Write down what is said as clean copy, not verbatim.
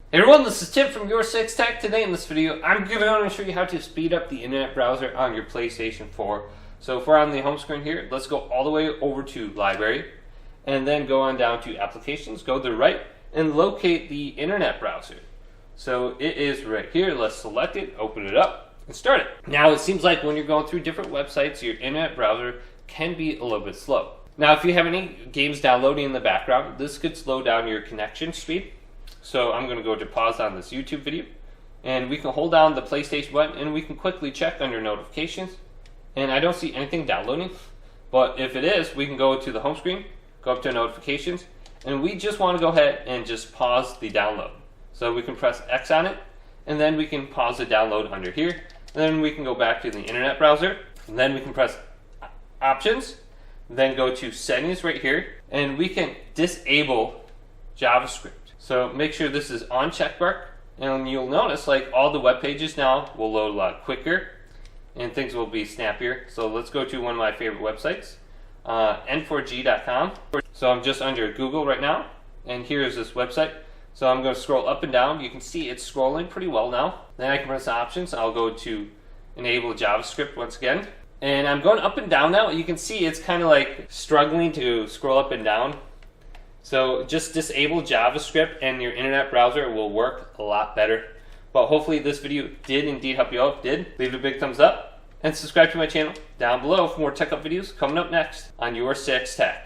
Hey everyone, this is Tim from YourSixTech. Today in this video, I'm going to show you how to speed up the internet browser on your PlayStation 4. So if we're on the home screen here, let's go all the way over to Library, and then go on down to Applications, go to the right, and locate the internet browser. So it is right here. Let's select it, open it up, and start it. Now it seems like when you're going through different websites, your internet browser can be a little bit slow. Now if you have any games downloading in the background, this could slow down your connection speed. So I'm going to go to pause on this YouTube video, and we can hold down the PlayStation button and we can quickly check under notifications. And I don't see anything downloading, but if it is, we can go to the home screen, go up to notifications, and we just want to go ahead and just pause the download. So we can press X on it, and then we can pause the download under here, and then we can go back to the internet browser, and then we can press Options, then go to Settings right here, and we can disable JavaScript. So make sure this is on checkmark, and you'll notice like all the web pages now will load a lot quicker and things will be snappier. So let's go to one of my favorite websites, n4g.com. So I'm just under Google right now, and here's this website. So I'm going to scroll up and down. You can see it's scrolling pretty well now. Then I can press Options. I'll go to Enable JavaScript once again. And I'm going up and down now. You can see it's kind of like struggling to scroll up and down. So just disable JavaScript and your internet browser will work a lot better. But hopefully this video did indeed help you out. If it did, leave it a big thumbs up and subscribe to my channel down below for more tech up videos coming up next on YourSixTech.